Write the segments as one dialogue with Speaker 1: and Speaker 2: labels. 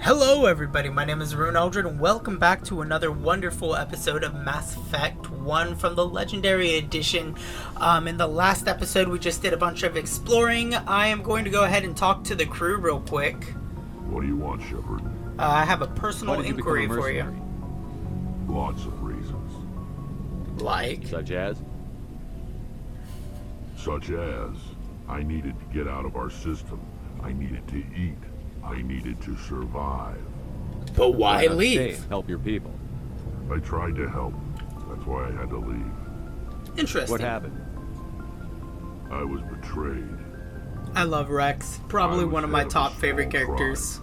Speaker 1: Hello everybody, my name is Rune Eldred and welcome back to another wonderful episode of Mass Effect 1 from the Legendary Edition. In the last episode we just did a bunch of exploring. I am going to go ahead and talk to the crew real quick.
Speaker 2: What do you want, Shepard?
Speaker 1: I have a personal inquiry for you.
Speaker 2: Lots of reasons.
Speaker 1: Like?
Speaker 3: Such as,
Speaker 2: I needed to get out of our system. I needed to eat. I needed to survive.
Speaker 1: But why
Speaker 3: not
Speaker 1: leave?
Speaker 3: stay, help your people.
Speaker 2: I tried to help. That's why I had to leave.
Speaker 1: Interesting.
Speaker 3: What happened?
Speaker 2: I was betrayed.
Speaker 1: I love Rex. Probably one of my top favorite characters.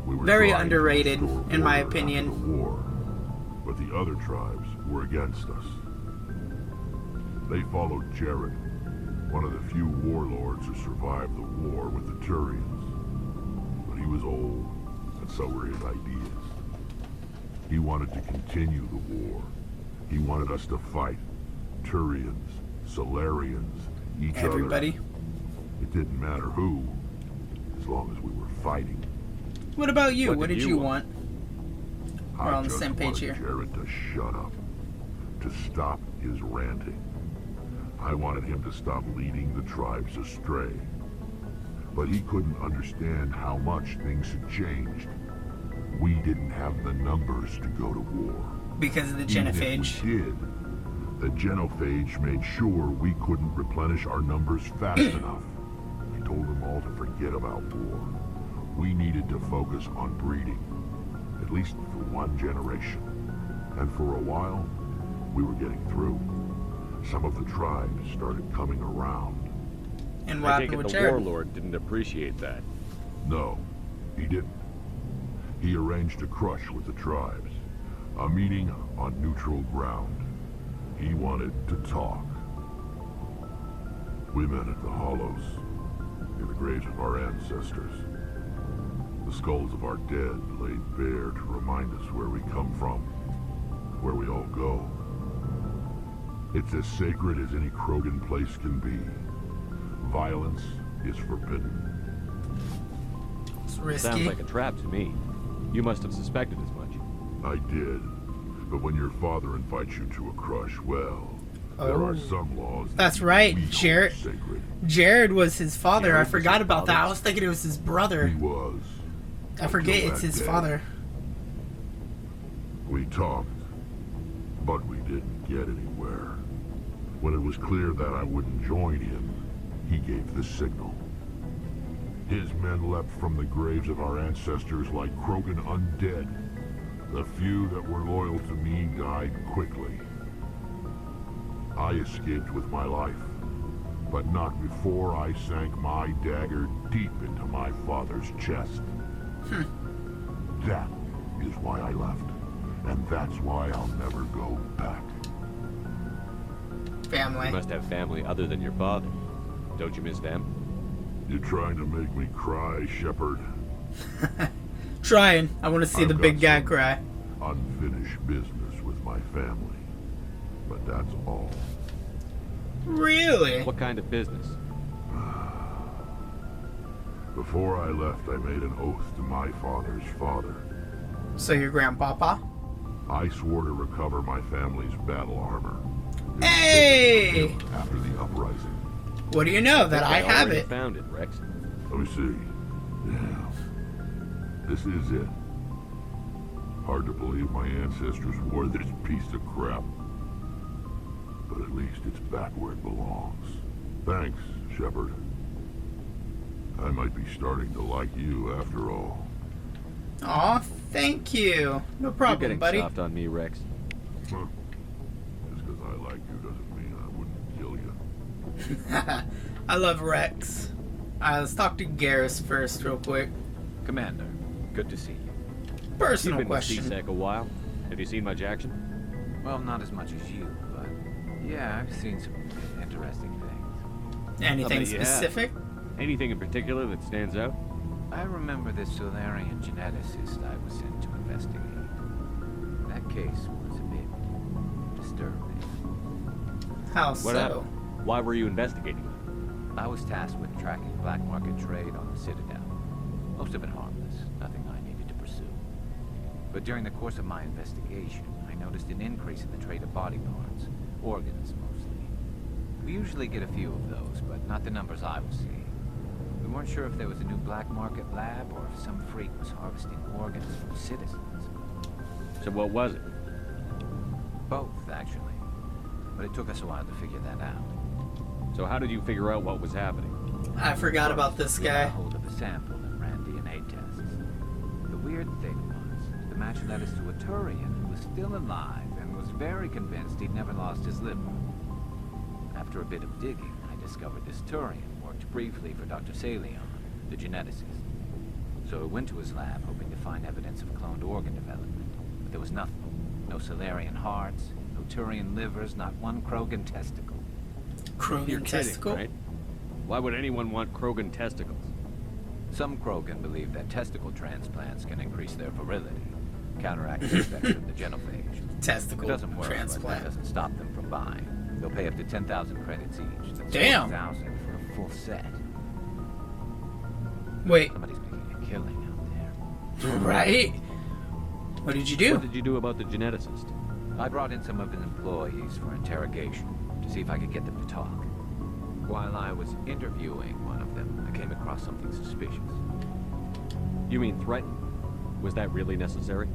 Speaker 2: We were
Speaker 1: Very
Speaker 2: trying to
Speaker 1: underrated,
Speaker 2: restore
Speaker 1: in my
Speaker 2: order
Speaker 1: opinion.
Speaker 2: after the war, but the other tribes were against us. They followed Jared, one of the few warlords who survived the war with the Turians. But he was old, and so were his ideas. He wanted to continue the war. He wanted us to fight Turians, Solarians, each
Speaker 1: Everybody.
Speaker 2: other. It didn't matter who, as long as we were fighting.
Speaker 1: What about you? What did you
Speaker 3: want?
Speaker 1: We're on the same page here.
Speaker 2: I just wanted Jared to shut up, to stop his ranting. I wanted him to stop leading the tribes astray. But he couldn't understand how much things had changed. We didn't have the numbers to go to war.
Speaker 1: Because of the
Speaker 2: Even
Speaker 1: genophage.
Speaker 2: if we did, the genophage made sure we couldn't replenish our numbers fast enough. He told them all to forget about war. We needed to focus on breeding, at least for one generation. And for a while, we were getting through. Some of the tribes started coming around.
Speaker 1: And what
Speaker 3: I take
Speaker 1: happened
Speaker 3: it
Speaker 1: with
Speaker 3: the
Speaker 1: Jared?
Speaker 3: warlord didn't appreciate that.
Speaker 2: No, he didn't. He arranged a crush with the tribes, a meeting on neutral ground. He wanted to talk. We met at the Hollows, near the graves of our ancestors. The skulls of our dead laid bare to remind us where we come from, where we all go. It's as sacred as any Krogan place can be. Violence is forbidden.
Speaker 1: It's risky.
Speaker 3: Sounds like a trap to me. You must have suspected as much.
Speaker 2: I did. But when your father invites you to a crush, well, there are some laws
Speaker 1: That's
Speaker 2: that
Speaker 1: right,
Speaker 2: we hold
Speaker 1: Jared.
Speaker 2: sacred.
Speaker 1: Jared was his father.
Speaker 3: Jared
Speaker 1: I
Speaker 3: was
Speaker 1: forgot
Speaker 3: his
Speaker 1: about that.
Speaker 3: father?
Speaker 1: I was thinking it was his brother.
Speaker 2: He was.
Speaker 1: I forget
Speaker 2: until
Speaker 1: it's
Speaker 2: that
Speaker 1: his
Speaker 2: day.
Speaker 1: father.
Speaker 2: We talked, but we didn't get anywhere. When it was clear that I wouldn't join him, he gave the signal. His men leapt from the graves of our ancestors like Krogan undead. The few that were loyal to me died quickly. I escaped with my life, but not before I sank my dagger deep into my father's chest. That is why I left, and that's why I'll never go back.
Speaker 1: Family.
Speaker 3: You must have family other than your father. Don't you miss them?
Speaker 2: You're trying to make me cry, Shepard.
Speaker 1: Trying. I want to see
Speaker 2: I've
Speaker 1: the
Speaker 2: got
Speaker 1: big guy
Speaker 2: some
Speaker 1: cry.
Speaker 2: Unfinished business with my family. But that's all.
Speaker 1: Really?
Speaker 3: What kind of business?
Speaker 2: Before I left, I made an oath to my father's father.
Speaker 1: So your grandpapa?
Speaker 2: I swore to recover my family's battle armor. It was
Speaker 1: Hey!
Speaker 2: given to him after the uprising.
Speaker 1: What do you know? That I have
Speaker 3: already
Speaker 1: it.
Speaker 3: found it, Rex.
Speaker 2: Let me see. Yeah. This is it. Hard to believe my ancestors wore this piece of crap. But at least it's back where it belongs. Thanks, Shepard. I might be starting to like you after all.
Speaker 1: Aw, thank you. No
Speaker 3: You're
Speaker 1: problem,
Speaker 3: getting
Speaker 1: buddy.
Speaker 3: soft on me, Rex.
Speaker 2: Huh. Just because I like you doesn't mean I wouldn't kill you.
Speaker 1: I love Rex. Let's talk to Garrus first, real quick.
Speaker 4: Commander, good to see you.
Speaker 1: Personal
Speaker 3: You've been
Speaker 1: question.
Speaker 3: with C-Sec a while. Have you seen much action?
Speaker 4: Well, not as much as you, but yeah, I've seen some interesting things.
Speaker 1: Anything
Speaker 3: I bet you have.
Speaker 1: specific?
Speaker 3: Anything in particular that stands out?
Speaker 4: I remember this Solarian geneticist I was sent to investigate. That case was a bit disturbing.
Speaker 1: How
Speaker 3: What
Speaker 1: so?
Speaker 3: happened? Why were you investigating?
Speaker 4: I was tasked with tracking black market trade on the Citadel. Most of it harmless, nothing I needed to But during the course of my investigation, I noticed an increase in the trade of body parts, organs mostly. We usually get a few of those, but not the numbers I was seeing. We weren't sure if there was a new black market lab or if some freak was harvesting organs from citizens.
Speaker 3: So what was it?
Speaker 4: Both, actually. But it took us a while to figure that out.
Speaker 3: So how did you figure out what was happening?
Speaker 1: I forgot about this
Speaker 4: We got
Speaker 1: guy.
Speaker 4: a hold of a sample and ran DNA tests. The weird thing was, the match led us to a Turian who was still alive and was very convinced he'd never lost his liver. After a bit of digging, I discovered this Turian worked briefly for Dr. Salion, the geneticist. So I went to his lab hoping to find evidence of cloned organ development. But there was nothing. No Salarian hearts, no Turian livers, not one Krogan testicle.
Speaker 1: Krogan
Speaker 3: You're
Speaker 1: testicle?
Speaker 3: kidding, right? Why would anyone want Krogan testicles?
Speaker 4: Some Krogan believe that testicle transplants can increase their virility, counteract the effects of the genophage. It
Speaker 1: Testicle
Speaker 4: doesn't work, but
Speaker 1: transplant.
Speaker 4: that doesn't stop them from buying. They'll pay up to 10,000 credits each. That's
Speaker 1: Damn.
Speaker 4: 4,000 for a full set.
Speaker 1: Wait,
Speaker 4: Somebody's making a killing out there.
Speaker 1: right? What did you do?
Speaker 3: What did you do about the geneticist?
Speaker 4: I brought in some of his employees for interrogation to see if I could get them to talk. While I was interviewing one of them, I came across something suspicious.
Speaker 3: You mean threatened? Was that really necessary?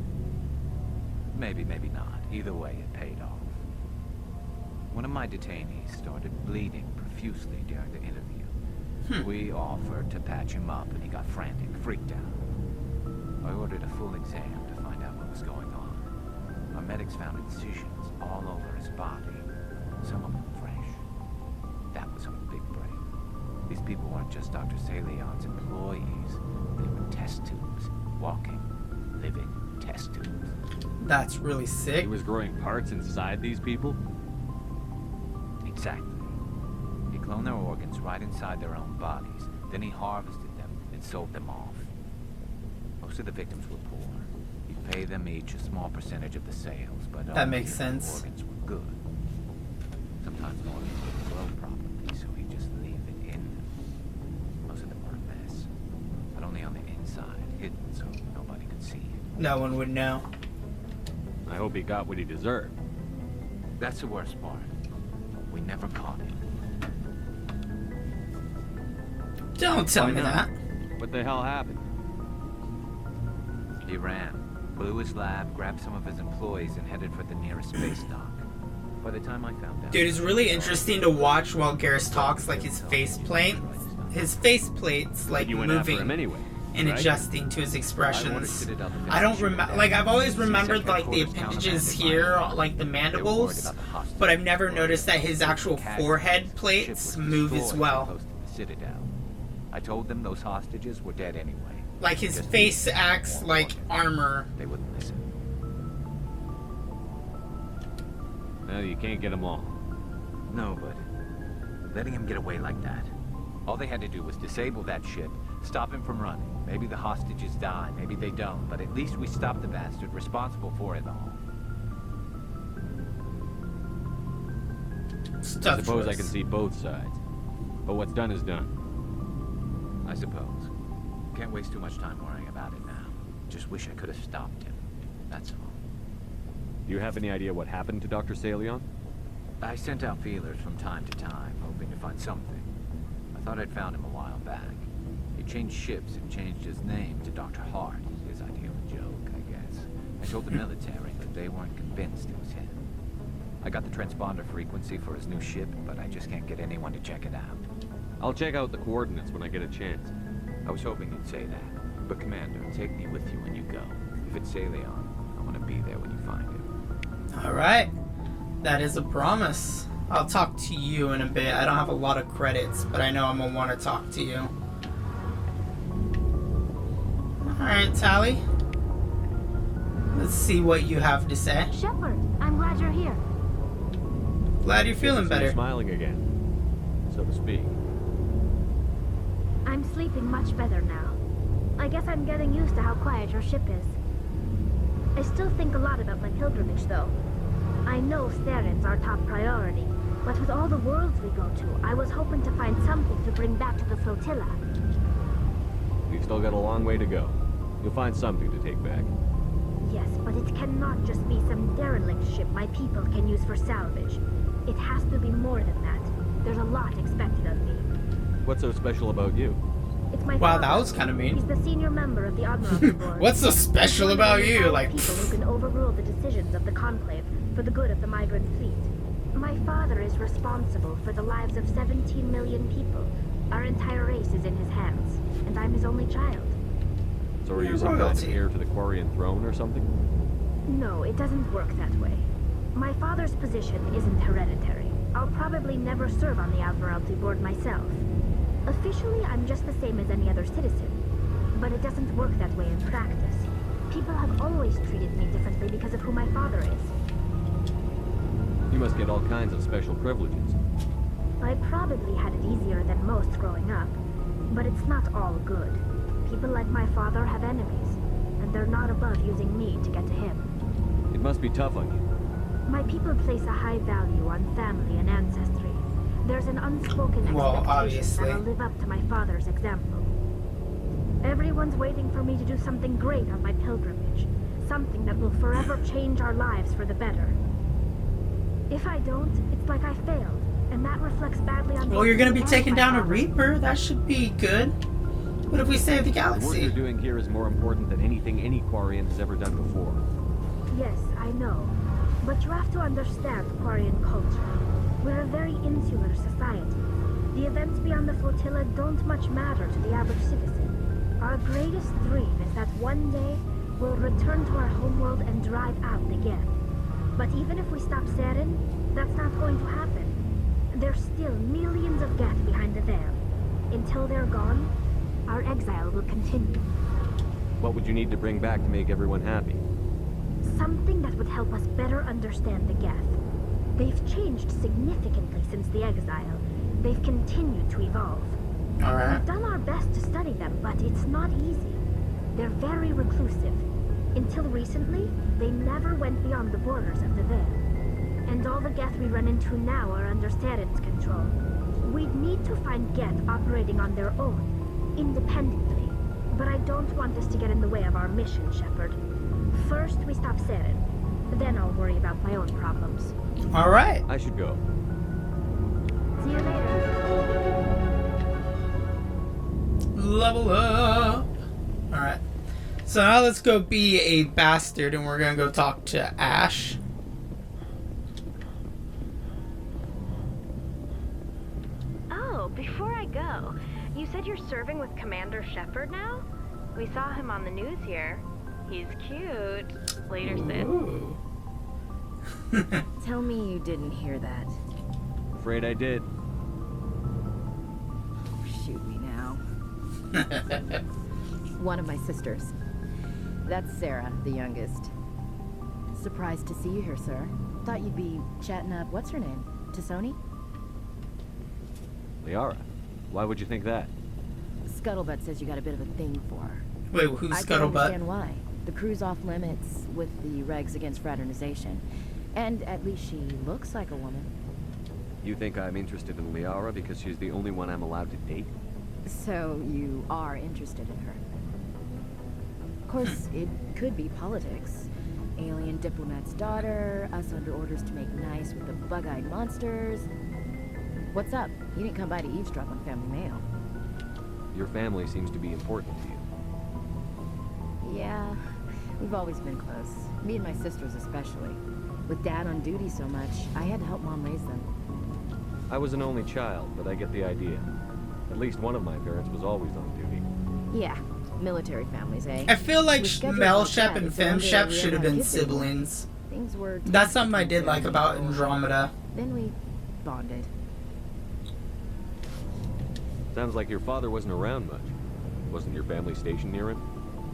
Speaker 4: Maybe, maybe not. Either way, it paid off. One of my detainees started bleeding profusely during the interview. We offered to patch him up, and he got frantic, freaked out. I ordered a full exam to find out what was going on. Our medics found incisions all over his body, some of them fresh. That was a big break. These people weren't just Dr. Salion's employees. They were test tubes, walking, living test tubes.
Speaker 1: That's really sick.
Speaker 3: He was growing parts inside these people?
Speaker 4: Exactly. He cloned their organs right inside their own bodies. Then he harvested them and sold them off. Most of the victims were poor. He'd pay them each a small percentage of the sales, but
Speaker 1: That makes sense.
Speaker 4: organs were good. Sometimes organs wouldn't grow properly, so he'd just leave it in them. Most of them were a mess, but only on the inside, hidden so nobody could see it.
Speaker 1: No one would know.
Speaker 3: I hope he got what he deserved.
Speaker 4: That's the worst part. We never caught him.
Speaker 1: Don't tell
Speaker 3: Why
Speaker 1: me
Speaker 3: not?
Speaker 1: that.
Speaker 3: What the hell happened?
Speaker 4: He ran, blew his lab, grabbed some of his employees, and headed for the nearest space dock. By the time I found out...
Speaker 1: Dude, it's really interesting to watch while Garrus talks, like his faceplates, like
Speaker 3: You went after him
Speaker 1: moving
Speaker 3: anyway,
Speaker 1: and
Speaker 3: right?
Speaker 1: adjusting to his
Speaker 4: I ordered
Speaker 1: expressions.
Speaker 4: Citadel to
Speaker 1: I don't
Speaker 4: finish
Speaker 1: remember,
Speaker 4: him
Speaker 1: like
Speaker 4: dead.
Speaker 1: I've always
Speaker 4: C-Sec
Speaker 1: remembered like the
Speaker 4: headquarters
Speaker 1: appendages
Speaker 4: countermanded
Speaker 1: here,
Speaker 4: by
Speaker 1: like the
Speaker 4: They were worried
Speaker 1: mandibles,
Speaker 4: about the hostage.
Speaker 1: but I've never
Speaker 4: Worried
Speaker 1: noticed that his
Speaker 4: about
Speaker 1: actual
Speaker 4: casualties.
Speaker 1: forehead
Speaker 4: The ship
Speaker 1: plates
Speaker 4: was
Speaker 1: move as
Speaker 4: destroyed
Speaker 1: well.
Speaker 4: close to the Citadel. I told them those hostages were dead anyway.
Speaker 1: Like his
Speaker 4: Just
Speaker 1: face
Speaker 4: needed
Speaker 1: acts
Speaker 4: more
Speaker 1: like
Speaker 4: organs.
Speaker 1: armor.
Speaker 4: They wouldn't listen.
Speaker 3: Well, you can't get them all.
Speaker 4: No, but letting him get away like that. All they had to do was disable that ship, stop him from running. Maybe the hostages die, maybe they don't, but at least we stopped the bastard responsible for it all.
Speaker 3: I
Speaker 1: Stuff
Speaker 3: suppose I
Speaker 1: choice.
Speaker 3: can see both sides. But what's done is done.
Speaker 4: I suppose. Can't waste too much time worrying about it now. Just wish I could have stopped him. That's all.
Speaker 3: Do you have any idea what happened to Dr. Salion?
Speaker 4: I sent out feelers from time to time, hoping to find something. I thought I'd found him a while back. He changed ships and changed his name to Dr. Hart, his idea of a joke, I guess. I told the military, but they weren't convinced it was him. I got the transponder frequency for his new ship, but I just can't get anyone to check it out.
Speaker 3: I'll check out the coordinates when I get a chance.
Speaker 4: I was hoping you'd say that. But Commander, take me with you when you go. If it's Salion, I want to be there when you find him.
Speaker 1: Alright. That is a promise. I'll talk to you in a bit. I don't have a lot of credits, but I know I'm gonna want to talk to you. Alright, Tally. Let's see what you have to say.
Speaker 5: Shepard, I'm glad you're here.
Speaker 1: Glad you're feeling
Speaker 3: Good to see you
Speaker 1: better.
Speaker 3: smiling again, so to speak.
Speaker 5: I'm sleeping much better now. I guess I'm getting used to how quiet your ship is. I still think a lot about my pilgrimage, though. I know Theron's our top priority, but with all the worlds we go to, I was hoping to find something to bring back to the flotilla.
Speaker 3: We've still got a long way to go. You'll find something to take back.
Speaker 5: Yes, but it cannot just be some derelict ship my people can use for salvage. It has to be more than that. There's a lot expected of me.
Speaker 3: What's so special about you?
Speaker 5: It's my
Speaker 1: Wow,
Speaker 5: father.
Speaker 1: that was kind of mean.
Speaker 5: He's the senior member of the Admiralty Board.
Speaker 1: What's so special
Speaker 5: He's one
Speaker 1: about
Speaker 5: of the
Speaker 1: you?
Speaker 5: only
Speaker 1: Like,
Speaker 5: people who can overrule the decisions of the Conclave for the good of the migrant fleet. My father is responsible for the lives of 17 million people. Our entire race is in his hands, and I'm his only child.
Speaker 3: So are you some kind of heir to the Quarian throne or something?
Speaker 5: No, it doesn't work that way. My father's position isn't hereditary. I'll probably never serve on the Admiralty Board myself. Officially, I'm just the same as any other citizen. But it doesn't work that way in practice. People have always treated me differently because of who my father is.
Speaker 3: You must get all kinds of special privileges.
Speaker 5: I probably had it easier than most growing up. But it's not all good. People like my father have enemies, and they're not above using me to get to him.
Speaker 3: It must be tough on you.
Speaker 5: My people place a high value on family and ancestry. There's an unspoken
Speaker 1: Well,
Speaker 5: expectation
Speaker 1: obviously.
Speaker 5: that I'll live up to my father's example. Everyone's waiting for me to do something great on my pilgrimage. Something that will forever change our lives for the better. If I don't, it's like I failed, and that reflects badly on
Speaker 1: well,
Speaker 5: both
Speaker 1: you're gonna
Speaker 5: me
Speaker 1: be
Speaker 5: and
Speaker 1: taking
Speaker 5: my
Speaker 1: down a
Speaker 5: father.
Speaker 1: Reaper. That should be good. What if we save the
Speaker 3: The work
Speaker 1: galaxy?
Speaker 3: you're doing here is more important than anything any Quarian has ever done before.
Speaker 5: Yes, I know. But you have to understand Quarian culture. We're a very insular society. The events beyond the flotilla don't much matter to the average citizen. Our greatest dream is that one day we'll return to our homeworld and drive out the Geth. But even if we stop Saren, that's not going to happen. There's still millions of Geth behind the veil. Until they're gone, our exile will continue.
Speaker 3: What would you need to bring back to make everyone happy?
Speaker 5: Something that would help us better understand the Geth. They've changed significantly since the exile. They've continued to evolve.
Speaker 1: Alright.
Speaker 5: We've done our best to study them, but it's not easy. They're very reclusive. Until recently, they never went beyond the borders of the Veil. And all the Geth we run into now are under Saren's control. We'd need to find Geth operating on their own, independently. But I don't want this to get in the way of our mission, Shepard. First, we stop Saren. Then I'll worry about my own problems.
Speaker 1: Alright.
Speaker 3: I should go.
Speaker 5: See you later.
Speaker 1: Level up. Alright. So now let's go be a bastard and we're gonna go talk to Ash.
Speaker 6: Oh, before I go, you said you're serving with Commander Shepard now? We saw him on the news here. He's cute. Later, Sid.
Speaker 1: Ooh.
Speaker 7: Tell me you didn't hear that.
Speaker 3: Afraid I did.
Speaker 7: Shoot me now. One of my sisters. That's Sarah, the youngest. Surprised to see you here, sir. Thought you'd be chatting up, what's her name? Tassoni?
Speaker 3: Liara, why would you think that?
Speaker 7: Scuttlebutt says you got a bit of a thing for her.
Speaker 1: Wait, who's
Speaker 7: I can
Speaker 1: Scuttlebutt?
Speaker 7: understand why. The crew's off limits with the regs against fraternization. And at least she looks like a woman.
Speaker 3: You think I'm interested in Liara because she's the only one I'm allowed to date?
Speaker 7: So you are interested in her. Of course, it could be politics. Alien diplomat's daughter, us under orders to make nice with the bug-eyed monsters. What's up? You didn't come by to eavesdrop on family mail.
Speaker 3: Your family seems to be important to you.
Speaker 7: Yeah, we've always been close. Me and my sisters especially. With Dad on duty so much, I had to help Mom raise them.
Speaker 3: I was an only child, but I get the idea. At least one of my parents was always on duty.
Speaker 7: Yeah, military families, eh?
Speaker 1: I feel like
Speaker 7: With schedules
Speaker 1: Mel
Speaker 7: like
Speaker 1: Shep
Speaker 7: that,
Speaker 1: and
Speaker 7: if one
Speaker 1: Fem
Speaker 7: day
Speaker 1: Shep
Speaker 7: we
Speaker 1: should have
Speaker 7: ever
Speaker 1: been
Speaker 7: kids anymore,
Speaker 1: siblings.
Speaker 7: Things were
Speaker 1: That's something I did
Speaker 7: very
Speaker 1: like about
Speaker 7: simple.
Speaker 1: Andromeda.
Speaker 7: Then we bonded.
Speaker 3: Sounds like your father wasn't around much. Wasn't your family stationed near him?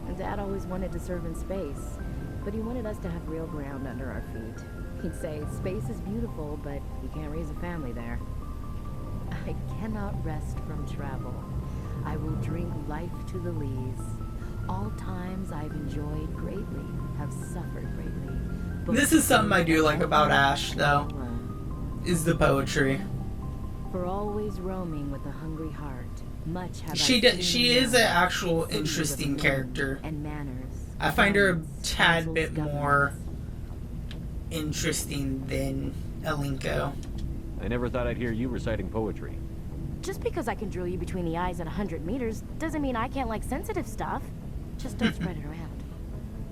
Speaker 7: And Dad always wanted to serve in space, but he wanted us to have real ground under our feet. He'd say, space is beautiful, but you can't raise a family there. I cannot rest from travel. I will drink life to the lees. All times I've enjoyed greatly, have suffered greatly. But
Speaker 1: This is something I do like about Ash, though, is the poetry.
Speaker 7: For always roaming with a hungry heart, much have
Speaker 1: She
Speaker 7: I seen
Speaker 1: is an
Speaker 7: and
Speaker 1: actual
Speaker 7: cities of
Speaker 1: interesting
Speaker 7: men
Speaker 1: character.
Speaker 7: and manners,
Speaker 1: I find her a
Speaker 7: Friends,
Speaker 1: tad
Speaker 7: councils,
Speaker 1: bit more
Speaker 7: governments.
Speaker 1: interesting than Alinko.
Speaker 3: I never thought I'd hear you reciting poetry.
Speaker 7: Just because I can drill you between the eyes at 100 meters doesn't mean I can't like sensitive stuff. Just don't spread it around.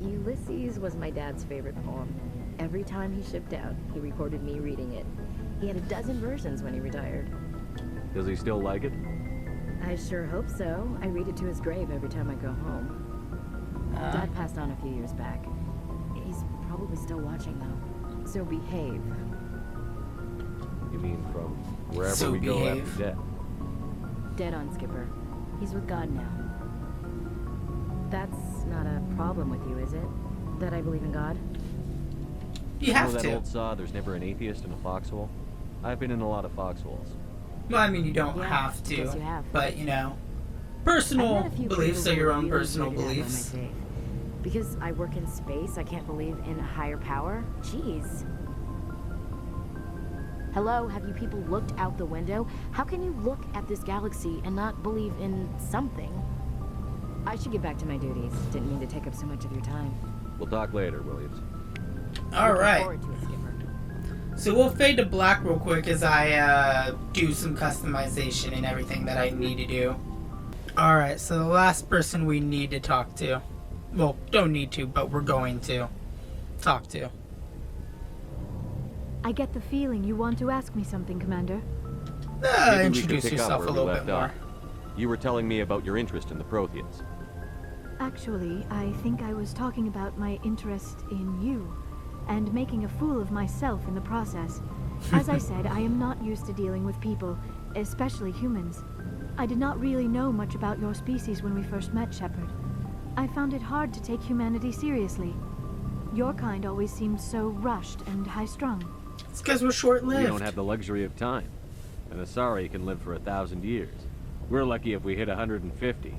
Speaker 7: Ulysses was my dad's favorite poem. Every time he shipped out, he recorded me reading it. He had a dozen versions when he retired.
Speaker 3: Does he still like it?
Speaker 7: I sure hope so. I read it to his grave every time I go home. Dad passed on a few years back. He's probably still watching though. So behave.
Speaker 3: You mean from wherever
Speaker 1: So
Speaker 3: we go
Speaker 1: behave.
Speaker 3: after death?
Speaker 7: Dead on, Skipper. He's with God now. That's not a problem with you, is it? That I believe in God?
Speaker 1: You
Speaker 3: know
Speaker 1: have
Speaker 3: that
Speaker 1: to.
Speaker 3: old saw, there's never an atheist in a foxhole? I've been in a lot of foxholes.
Speaker 1: Well, I mean, you don't
Speaker 7: Yeah,
Speaker 1: have to,
Speaker 7: guess you have.
Speaker 1: but you know,
Speaker 7: I've
Speaker 1: personal
Speaker 7: met a few
Speaker 1: beliefs
Speaker 7: people
Speaker 1: are your
Speaker 7: who
Speaker 1: own
Speaker 7: really
Speaker 1: personal
Speaker 7: weirded out by my
Speaker 1: beliefs.
Speaker 7: faith. Because I work in space, I can't believe in a higher power? Jeez. Hello, have you people looked out the window? How can you look at this galaxy and not believe in something? I should get back to my duties. Didn't mean to take up so much of your time.
Speaker 3: We'll talk later, Williams.
Speaker 1: All
Speaker 7: Looking
Speaker 1: right.
Speaker 7: forward to it, Skipper.
Speaker 1: So we'll fade to black real quick as I do some customization and everything that I need to do. Alright, so the last person we need to talk to. Well, don't need to, but we're going to talk to.
Speaker 8: I get the feeling you want to ask me something, Commander.
Speaker 3: Maybe we
Speaker 1: Introduce
Speaker 3: could pick up
Speaker 1: yourself a
Speaker 3: where we
Speaker 1: little
Speaker 3: left
Speaker 1: bit more.
Speaker 3: off. You were telling me about your interest in the Protheans.
Speaker 8: Actually, I think I was talking about my interest in you, and making a fool of myself in the process. As I said, I am not used to dealing with people, especially humans. I did not really know much about your species when we first met, Shepard. I found it hard to take humanity seriously. Your kind always seemed so rushed and high-strung.
Speaker 1: It's because we're short-lived.
Speaker 3: We don't have the luxury of time. An Asari can live for 1,000 years. We're lucky if we hit 150.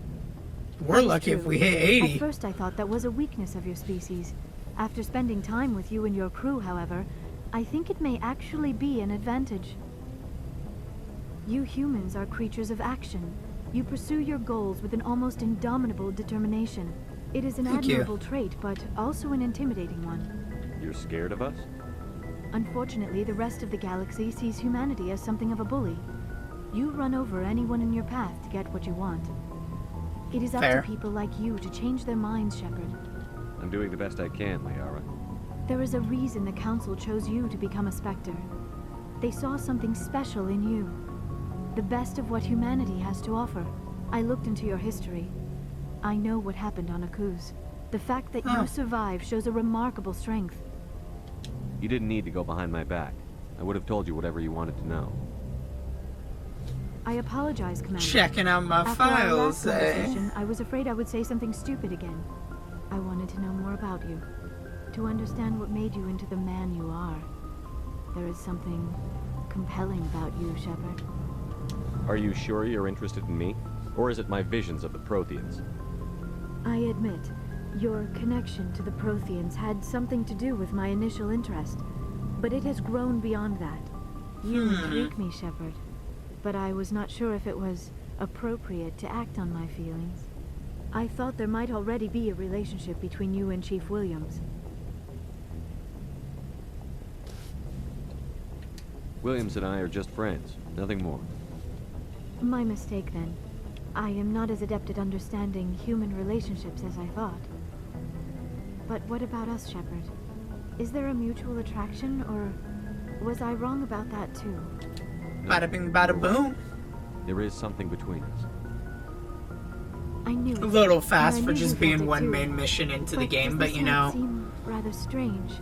Speaker 1: We're lucky if we hit 80.
Speaker 8: At first I thought that was a weakness of your species. After spending time with you and your crew, however, I think it may actually be an advantage. You humans are creatures of action. You pursue your goals with an almost indomitable determination. It is an
Speaker 1: Thank you.
Speaker 8: admirable trait, but also an intimidating one.
Speaker 3: You're scared of us?
Speaker 8: Unfortunately, the rest of the galaxy sees humanity as something of a bully. You run over anyone in your path to get what you want. It is up
Speaker 1: Fair.
Speaker 8: to people like you to change their minds, Shepard.
Speaker 3: I'm doing the best I can, Liara.
Speaker 8: There is a reason the Council chose you to become a Spectre. They saw something special in you. The best of what humanity has to offer. I looked into your history. I know what happened on Akuz. The fact that
Speaker 1: Oh.
Speaker 8: you survived shows a remarkable strength.
Speaker 3: You didn't need to go behind my back. I would have told you whatever you wanted to know.
Speaker 8: I apologize, Commander.
Speaker 1: Checking out my
Speaker 8: After our
Speaker 1: files,
Speaker 8: last
Speaker 1: eh?
Speaker 8: conversation, I was afraid I would say something stupid again. I wanted to know more about you. To understand what made you into the man you are. There is something compelling about you, Shepard.
Speaker 3: Are you sure you're interested in me? Or is it my visions of the Protheans?
Speaker 8: I admit, your connection to the Protheans had something to do with my initial interest, but it has grown beyond that. You intrigue me, Shepard, but I was not sure if it was appropriate to act on my feelings. I thought there might already be a relationship between you and Chief Williams.
Speaker 3: Williams and I are just friends, nothing more.
Speaker 8: My mistake, then. I am not as adept at understanding human relationships as I thought. But what about us, Shepard? Is there a mutual attraction, or was I wrong about that too?
Speaker 1: Bada bing, bada boom.
Speaker 3: There is something between us.
Speaker 8: I knew it.
Speaker 1: A little
Speaker 8: and
Speaker 1: fast
Speaker 8: I
Speaker 1: for
Speaker 8: knew
Speaker 1: just
Speaker 8: you
Speaker 1: being
Speaker 8: felt it
Speaker 1: one
Speaker 8: too.
Speaker 1: main mission into the game,
Speaker 8: does
Speaker 1: but
Speaker 8: this
Speaker 1: you
Speaker 8: not
Speaker 1: know.
Speaker 8: seem rather strange.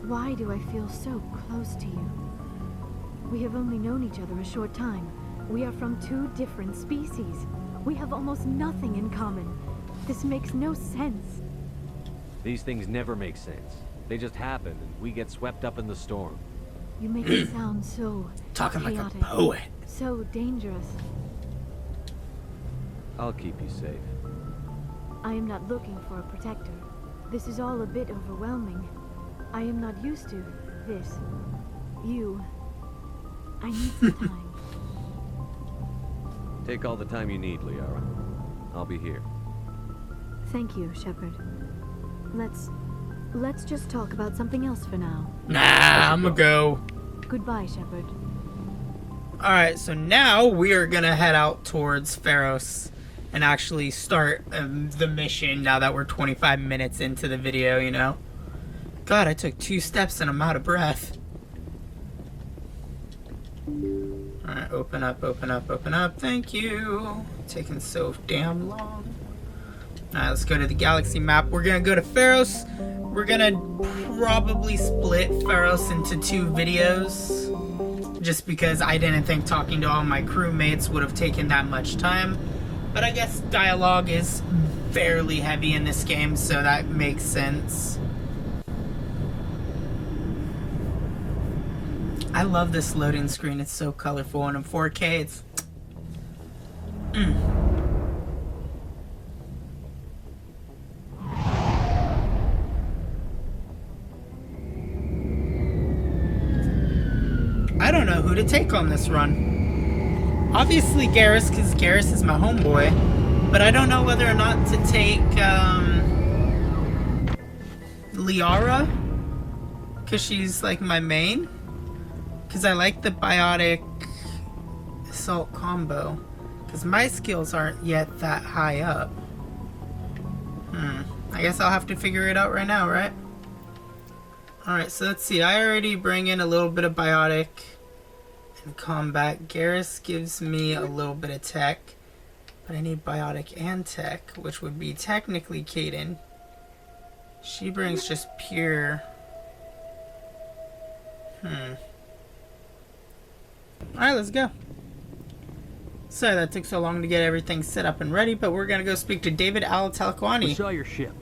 Speaker 8: Why do I feel so close to you? We have only known each other a short time. We are from two different species. We have almost nothing in common. This makes no sense.
Speaker 3: These things never make sense. They just happen, and we get swept up in the storm.
Speaker 8: You make it sound so
Speaker 1: Talking like a
Speaker 8: chaotic,
Speaker 1: poet.
Speaker 8: so dangerous.
Speaker 3: I'll keep you safe.
Speaker 8: I am not looking for a protector. This is all a bit overwhelming. I am not used to this. You. I need some time.
Speaker 3: Take all the time you need, Liara. I'll be here.
Speaker 8: Thank you, Shepard. Let's just talk about something else for now.
Speaker 1: Nah, I'm gonna go.
Speaker 8: Goodbye, Shepard.
Speaker 1: Alright, so now we are gonna head out towards Feros and actually start the mission now that we're 25 minutes into the video, you know? God, I took 2 steps and I'm out of breath. Alright, open up, open up, open up. Thank you. Taking so damn long. Alright, let's go to the galaxy map. We're gonna go to Feros. We're gonna probably split Feros into 2 videos. Just because I didn't think talking to all my crewmates would have taken that much time. But I guess dialogue is fairly heavy in this game, so that makes sense. I love this loading screen. It's so colorful, and in 4K, it's... I don't know who to take on this run. Obviously Garrus, because Garrus is my homeboy. But I don't know whether or not to take Liara, because she's like my main. Because I like the biotic assault combo. Because my skills aren't yet that high up. I guess I'll have to figure it out right now, right? Alright, so let's see. I already bring in a little bit of biotic and combat. Garrus gives me a little bit of tech. But I need biotic and tech, which would be technically Kaden. She brings just pure... Alright, let's go. Sorry that took so long to get everything set up and ready, but we're gonna go speak to David Al-Talqani.
Speaker 9: We saw your ship.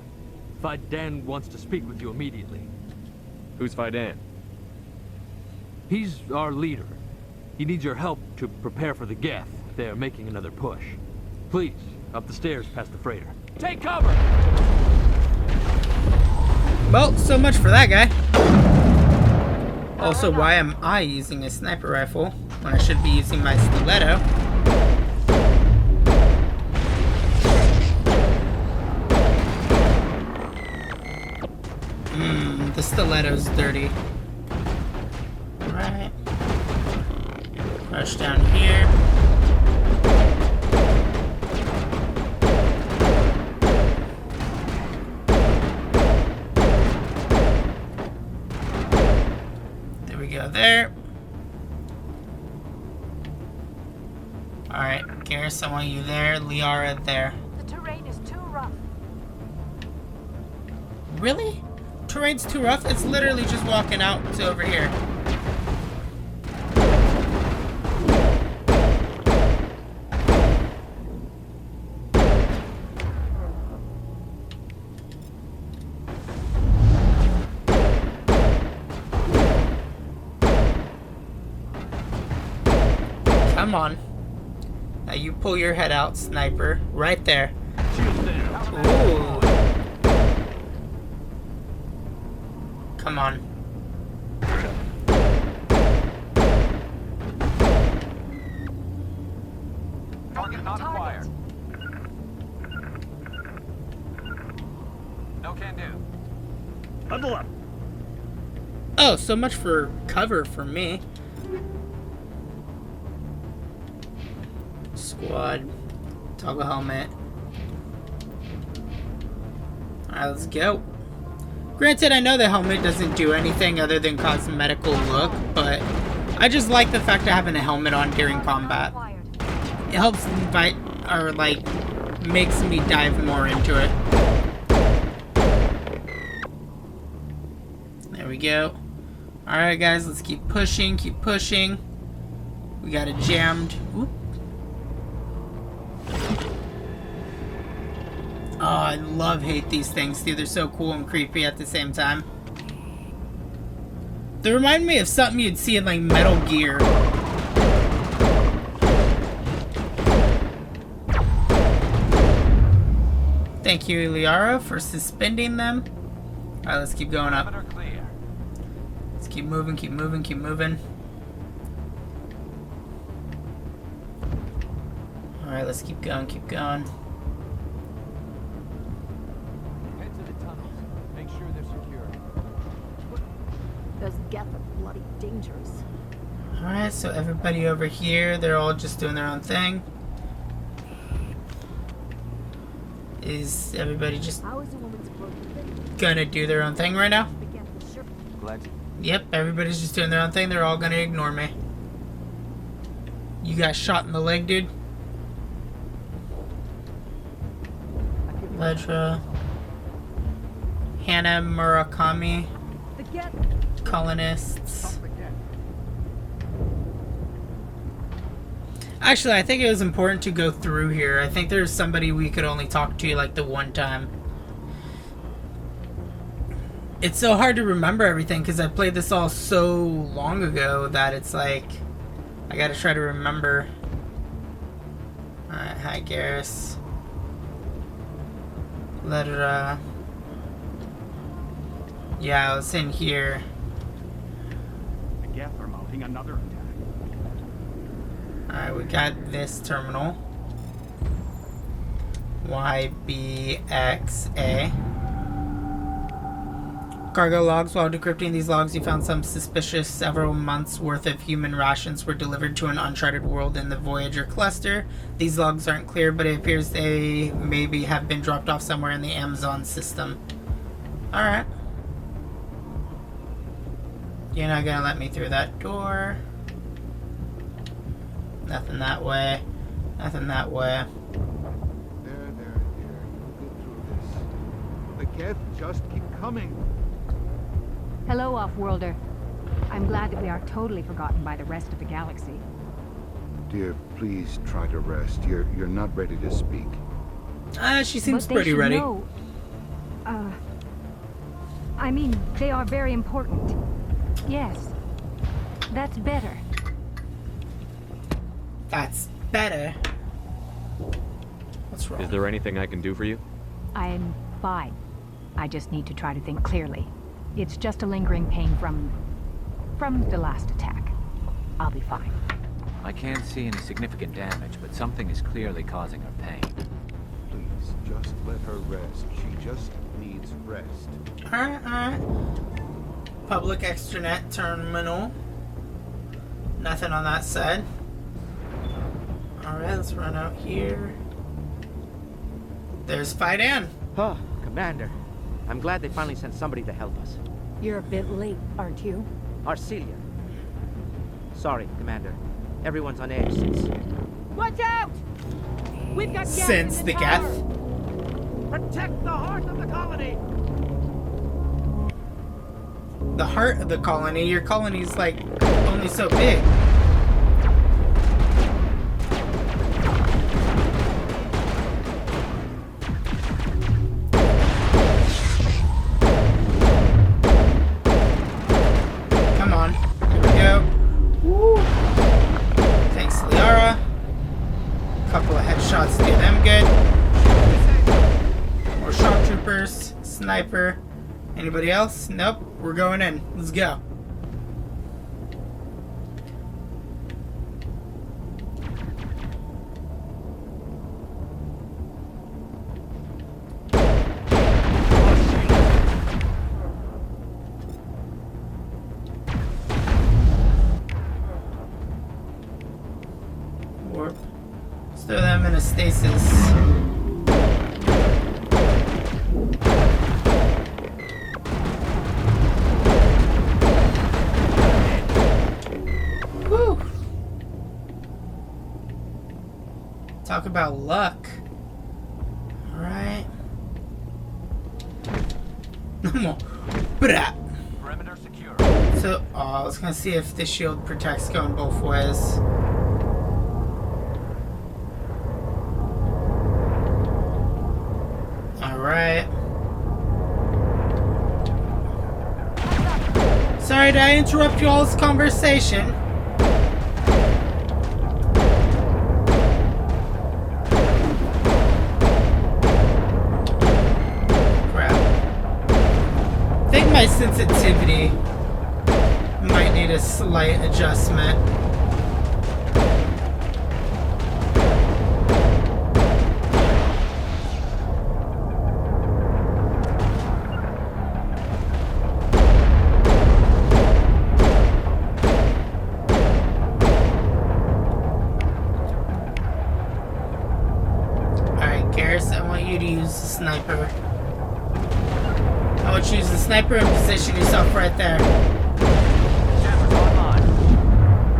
Speaker 9: Fidan wants to speak with you immediately.
Speaker 3: Who's Fidan?
Speaker 9: He's our leader. He needs your help to prepare for the Geth. They're making another push. Please, up the stairs past the freighter. Take cover!
Speaker 1: Well, so much for that guy. Also, why am I using a sniper rifle when I should be using my stiletto? The stiletto's dirty. Alright. Crush down here. There we go there. Alright, Garrus, I want you there. Liara there.
Speaker 10: The terrain is too rough.
Speaker 1: Really? Terrain's too rough? It's literally just walking out to over here. Come on. Now you pull your head out, sniper. Right there. Ooh. Come on.
Speaker 4: Target not acquired. No can do.
Speaker 9: Huddle up.
Speaker 1: Oh, so much for cover for me. Squad. Toggle helmet. Alright, let's go. Granted, I know the helmet doesn't do anything other than cosmetical look, but I just like the fact of having a helmet on during combat. It helps invite, or like, makes me dive more into it. There we go. Alright guys, let's keep pushing, keep pushing. We got it jammed. Oop. Oh, I hate these things, dude. They're so cool and creepy at the same time. They remind me of something you'd see in, like, Metal Gear. Thank you, Liara, for suspending them. Alright, let's keep going up. Let's keep moving, keep moving, keep moving. Alright, let's keep going, keep going.
Speaker 7: Those Geth are bloody dangerous.
Speaker 1: Alright, so everybody over here, they're all just doing their own thing. Is everybody just
Speaker 7: How is a woman supposed to think?
Speaker 1: gonna do their own thing right now?
Speaker 7: The Geth is sure.
Speaker 3: Glad to...
Speaker 1: Yep, everybody's just doing their own thing. They're all gonna ignore me. You got shot in the leg, dude. Ledra. Hannah Murakami.
Speaker 7: The Geth.
Speaker 1: Colonists. Actually, I think it was important to go through here. I think there's somebody we could only talk to like the one time. It's so hard to remember everything because I played this all so long ago that it's like I gotta try to remember. Alright, hi Garrus. Liara. Yeah, I was in here.
Speaker 10: The Geth are mounting another attack.
Speaker 1: Alright, we got this terminal. YBXA. Cargo logs. While decrypting these logs, you found some suspicious several months worth of human rations were delivered to an uncharted world in the Voyager cluster. These logs aren't clear, but it appears they maybe have been dropped off somewhere in the Amazon system. Alright. You're not gonna let me through that door. Nothing that way. Nothing that way.
Speaker 11: There. You'll get through this. The Geth just keep coming.
Speaker 12: Hello, Off-Worlder. I'm glad that we are totally forgotten by the rest of the galaxy.
Speaker 11: Dear, please try to rest. You're not ready to speak.
Speaker 1: She seems
Speaker 12: But they
Speaker 1: pretty
Speaker 12: should
Speaker 1: ready.
Speaker 12: know. I mean, they are very important. Yes. That's better.
Speaker 1: That's better. What's wrong?
Speaker 3: Is there anything I can do for you?
Speaker 12: I'm fine. I just need to try to think clearly. It's just a lingering pain from the last attack. I'll be fine.
Speaker 4: I can't see any significant damage, but something is clearly causing her pain.
Speaker 11: Please, just let her rest. She just needs rest.
Speaker 1: Alright. Public extranet terminal. Nothing on that side. Alright, let's run out here. There's Fidan.
Speaker 13: Oh, Commander. I'm glad they finally sent somebody to help us.
Speaker 7: You're a bit late, aren't you?
Speaker 13: Arcelia. Sorry, Commander. Everyone's on edge since...
Speaker 12: Watch out! We've got Geth
Speaker 1: Since
Speaker 12: in
Speaker 1: the
Speaker 12: tower.
Speaker 1: Geth.
Speaker 13: Protect the heart of the colony!
Speaker 1: The heart of the colony. Your colony's like only so big. Come on. Here we go. Woo. Thanks, Liara. Couple of headshots do them good. More shock troopers. Sniper. Anybody else? Nope. We're going in. Let's go. Warp. Let's throw them in a stasis. Talk about luck. Alright.
Speaker 10: Perimeter secure.
Speaker 1: So, I was gonna see if the shield protects going both ways. Alright. Sorry, did I interrupt you all's conversation? My sensitivity might need a slight adjustment. sniper. I would choose the sniper and position yourself right there.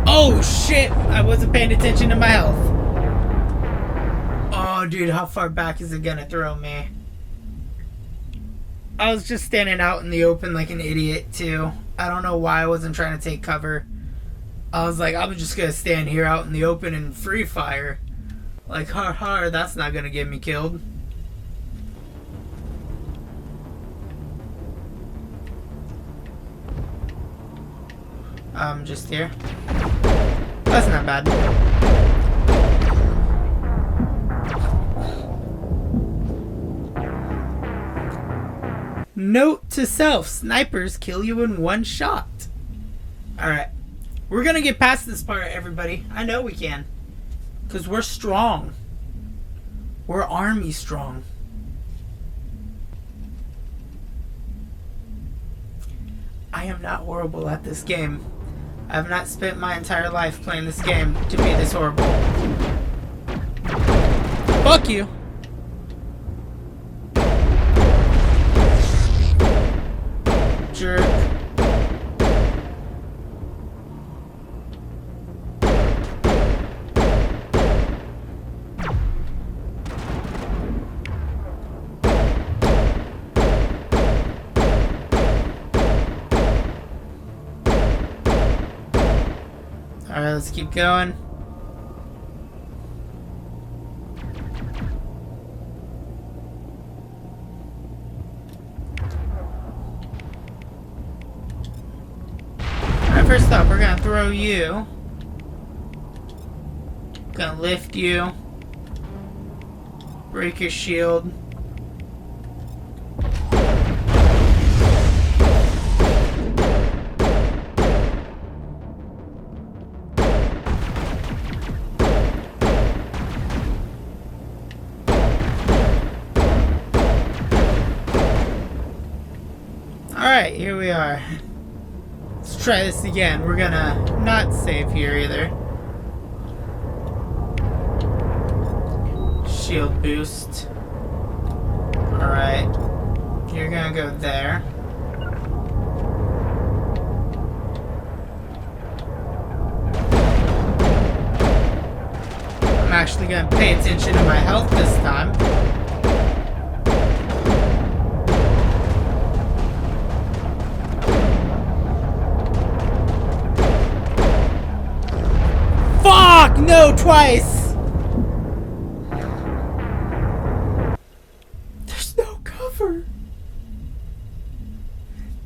Speaker 1: Oh shit! I wasn't paying attention to my health. Oh dude, how far back is it gonna throw me? I was just standing out in the open like an idiot too. I don't know why I wasn't trying to take cover. I was like, I'm just gonna stand here out in the open and free fire. Like, that's not gonna get me killed. Just here. That's not bad. Note to self, snipers kill you in one shot. Alright. We're gonna get past this part, everybody. I know we can. Because we're strong. We're army strong. I am not horrible at this game. I have not spent my entire life playing this game to be this horrible. Fuck you. Jerk. Alright, let's keep going. Alright, first off, we're gonna throw you. Gonna lift you. Break your shield. Alright, here we are. Let's try this again. We're gonna not save here either. Shield boost. Alright. You're gonna go there. I'm actually gonna pay attention to my health this time. Fuck! No, twice! There's no cover.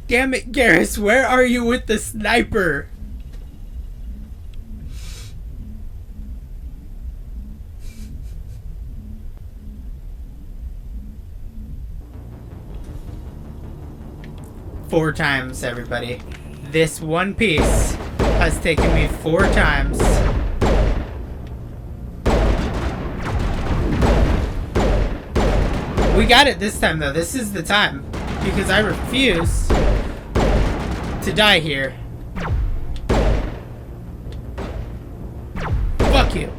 Speaker 1: Damn it, Garrus, where are you with the sniper? Four times, everybody. This one piece has taken me 4 times. We got it this time, though. This is the time. Because I refuse to die here. Fuck you.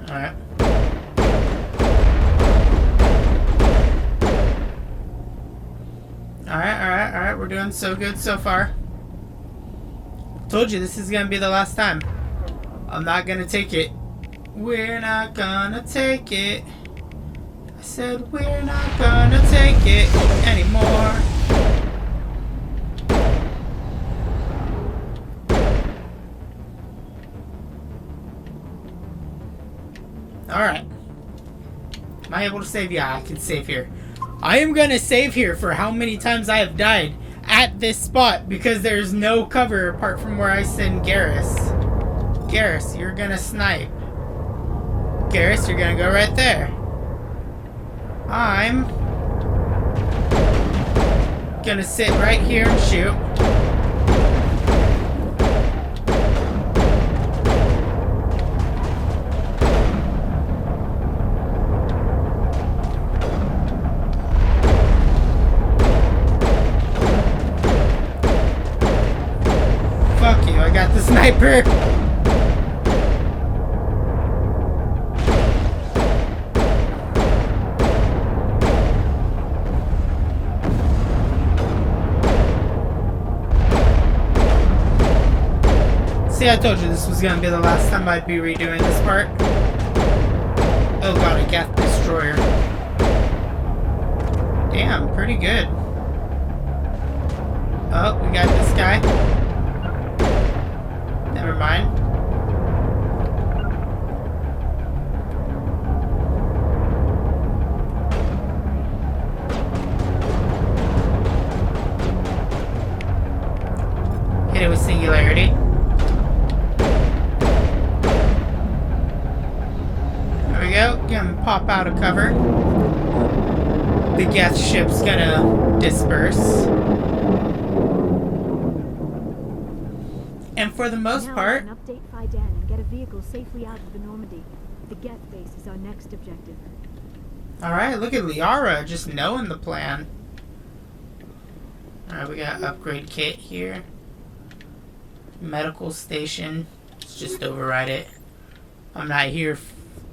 Speaker 1: Alright. Alright. We're doing so good so far. Told you this is gonna be the last time. I'm not gonna take it. We're not gonna take it. I said we're not gonna take it anymore. Alright. Am I able to save? Yeah, I can save here. I am gonna save here for how many times I have died at this spot because there's no cover apart from where I send Garrus. Garrus, you're gonna snipe. Garrus, you're gonna go right there. I'm gonna sit right here and shoot. sniper! See, I told you this was gonna be the last time I'd be redoing this part. Oh god, a Geth destroyer. Damn, pretty good. Oh, we got this guy. Never mind. Hit it with singularity. There we go. Gonna pop out of cover. The Geth ship's gonna disperse. And for the most part,
Speaker 8: now update Fidan and get a vehicle safely out of the Normandy. The Geth base is our next objective.
Speaker 1: alright, look at Liara just knowing the plan. Alright, we got upgrade kit here. Medical station. Let's just override it. I'm not here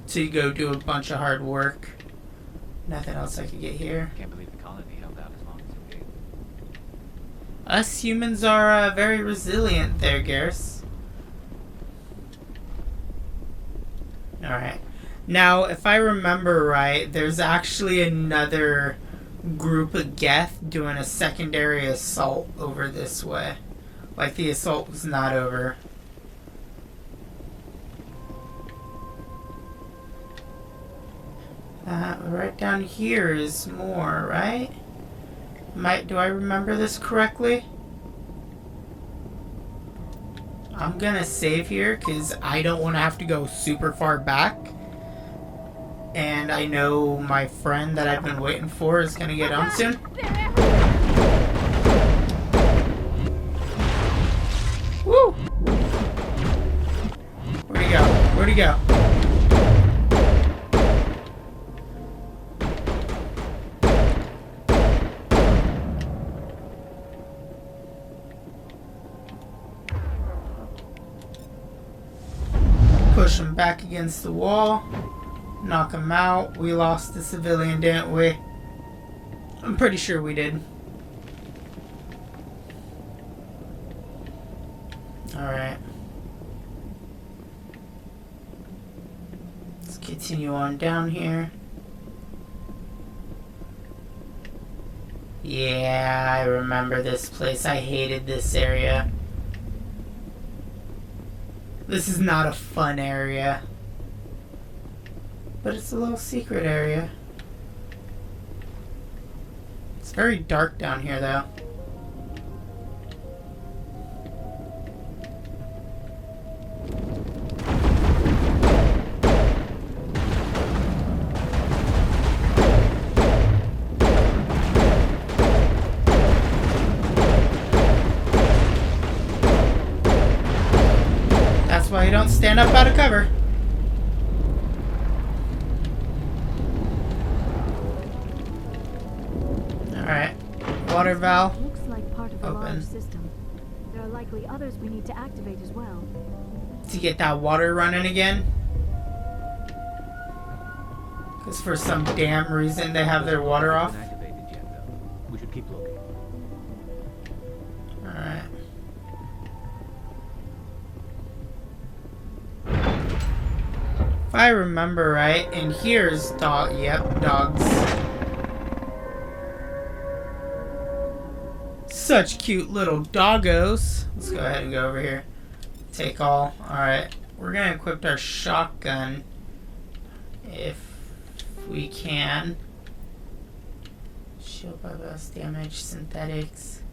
Speaker 1: to go do a bunch of hard work. Nothing else I could get here.
Speaker 4: Can't believe the colony held out as long as it did.
Speaker 1: Us humans are very resilient there, Garrus. Alright. Now, if I remember right, there's actually another group of Geth doing a secondary assault over this way. Like the assault was not over. Right down here is more, right? Do I remember this correctly? I'm gonna save here because I don't want to have to go super far back. And I know my friend that I've been waiting for is gonna get on soon. Woo! Where'd he go? Where'd he go? Push him back against the wall. Knock him out. We lost the civilian, didn't we? I'm pretty sure we did. Alright. Let's continue on down here. Yeah, I remember this place. I hated this area. This is not a fun area. But it's a little secret area. It's very dark down here, though. That's why you don't stand up out of cover. Alright. Water valve.
Speaker 8: Looks like part of a
Speaker 1: Open.
Speaker 8: large system. There are likely others we need to activate as well.
Speaker 1: To get that water running again. Because for some damn reason they have their water off.
Speaker 9: Activated yet, though. We should keep looking.
Speaker 1: Alright. If I remember right, and here's dog. Yep, dogs. Such cute little doggos. Let's go ahead and go over here. Take all. Alright. We're gonna equip our shotgun if we can. Shield bypass damage, synthetics.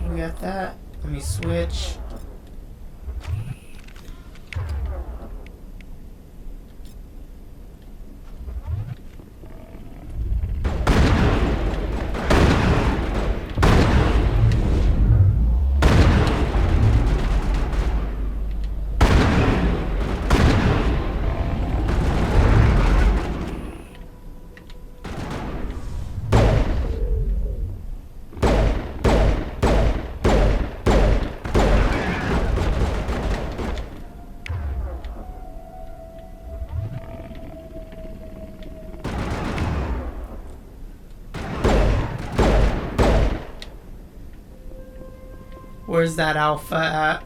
Speaker 1: We got that. Let me switch. Where's that alpha at?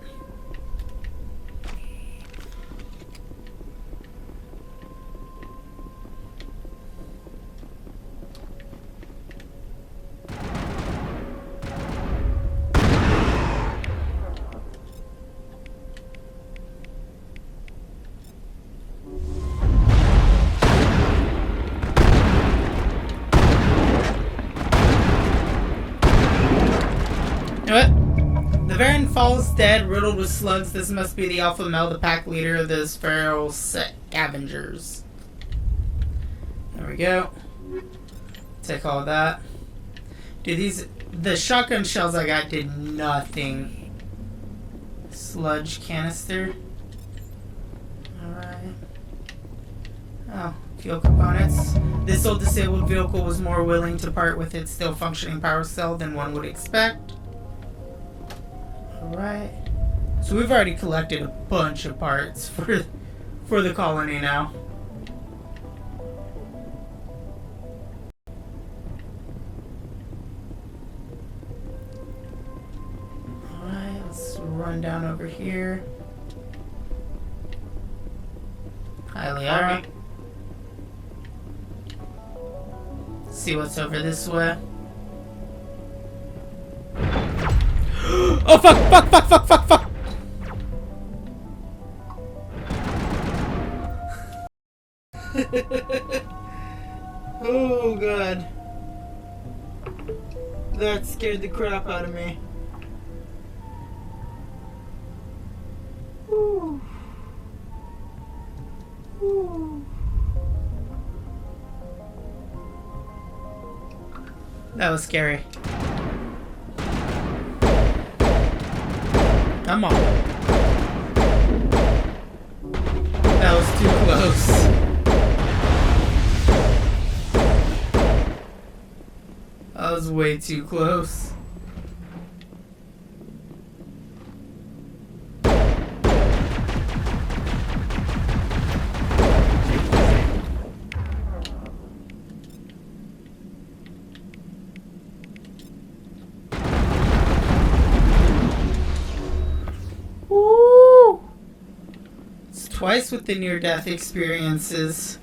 Speaker 1: Falls dead, riddled with slugs. This must be the alpha male, the pack leader of the Feros scavengers. There we go. Take all of that. Dude, the shotgun shells I got did nothing. Sludge canister. Alright. Oh, fuel components. This old disabled vehicle was more willing to part with its still functioning power cell than one would expect. Alright. So we've already collected a bunch of parts for the colony now. Alright, let's run down over here. Hi, Liara. See what's over this way. Oh fuck, fuck, fuck, fuck, fuck, fuck! Oh god. That scared the crap out of me. Ooh. Ooh. That was scary. Come on. That was too close. That was way too close. Twice with the near-death experiences.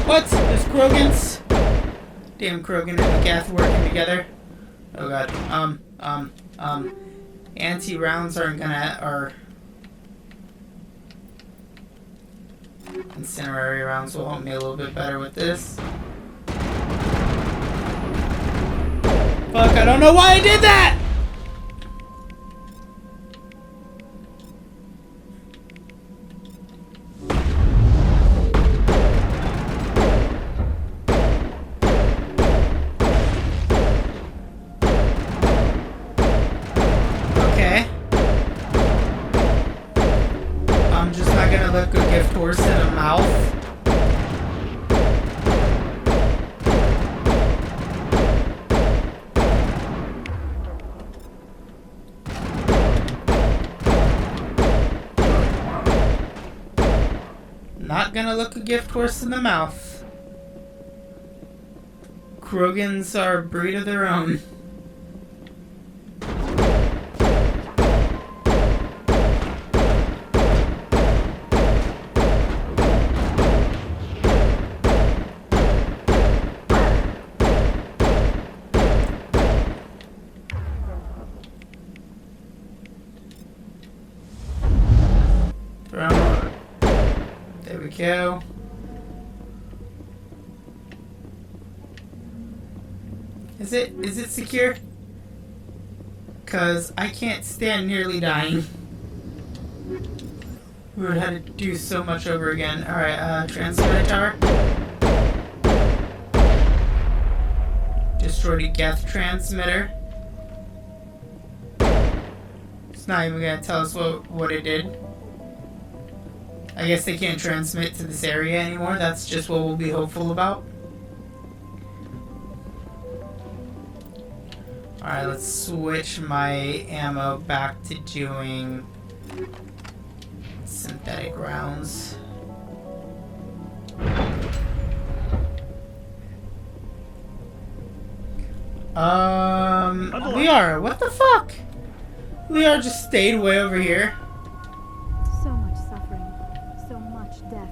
Speaker 1: What? There's Krogans? Damn Krogan and the Geth working together. Oh god. Anti-rounds aren't gonna... or... Incinerary rounds will help me a little bit better with this. Fuck, I don't know why I did that! Horse in a mouth. Not gonna look a gift horse in the mouth. Krogans are a breed of their own. There we go. Is it secure? Cause I can't stand nearly dying. We would have to do so much over again. Alright, transmitter tower. Destroyed a Geth transmitter. It's not even gonna tell us what it did. I guess they can't transmit to this area anymore. That's just what we'll be hopeful about. Alright, let's switch my ammo back to doing synthetic rounds. Liara, what the fuck? Liara just stayed way over here.
Speaker 8: So much suffering, so much death,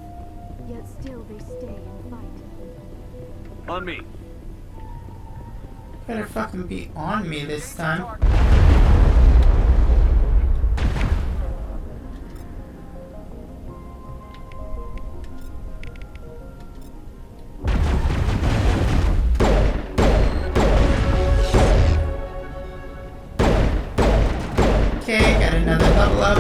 Speaker 8: yet still they stay and fight.
Speaker 9: On me.
Speaker 1: Better fucking be on me this time. Okay, got another level up.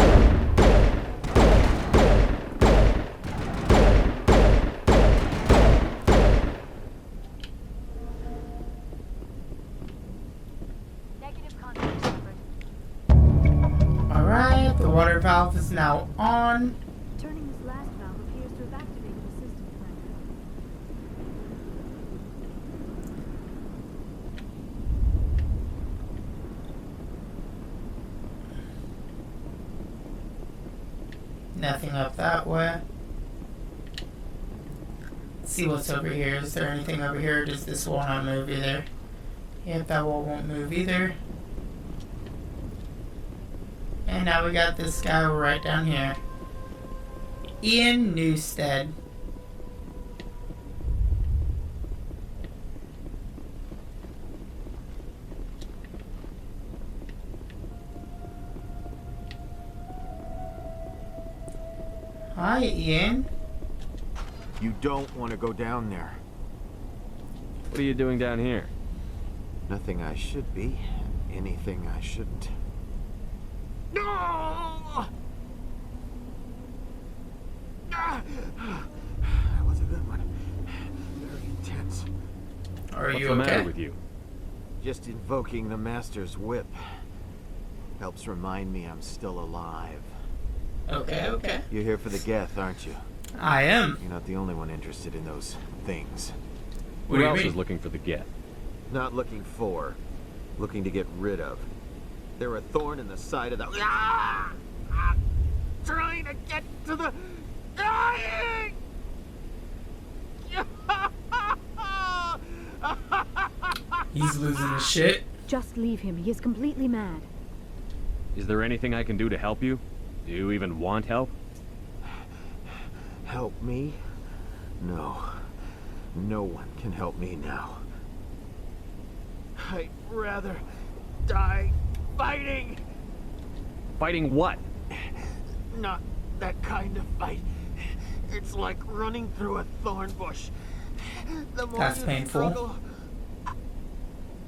Speaker 1: Alright, the water valve is now on.
Speaker 8: Turning this last valve appears to have activated the system planner.
Speaker 1: Nothing up that way. Let's see what's over here. Is there anything over here? Does this wall not move either? Yep, that wall won't move either. And now we got this guy right down here. Ian Newstead. Hi, Ian.
Speaker 14: You don't want to go down there.
Speaker 3: What are you doing down here?
Speaker 14: Nothing I should be, anything I shouldn't. No! That was a good one. Very intense.
Speaker 1: Are you okay?
Speaker 3: What's the matter with you?
Speaker 14: Just invoking the Master's whip helps remind me I'm still alive.
Speaker 1: Okay, okay.
Speaker 14: You're here for the Geth, aren't you?
Speaker 1: I am.
Speaker 14: You're not the only one interested in those things.
Speaker 1: What
Speaker 3: Who
Speaker 1: do you
Speaker 3: else
Speaker 1: mean?
Speaker 3: is looking for the Geth?
Speaker 14: Not looking for, looking to get rid of. They're a thorn in the side of the... Trying to get to the... Dying!
Speaker 1: He's losing his shit.
Speaker 8: Just leave him. He is completely mad.
Speaker 3: Is there anything I can do to help you? Do you even want help?
Speaker 14: Help me? No. No one can help me now. I'd rather die fighting!
Speaker 3: Fighting what?
Speaker 14: Not that kind of fight. It's like running through a thorn bush. The more
Speaker 1: That's
Speaker 14: you
Speaker 1: painful.
Speaker 14: struggle,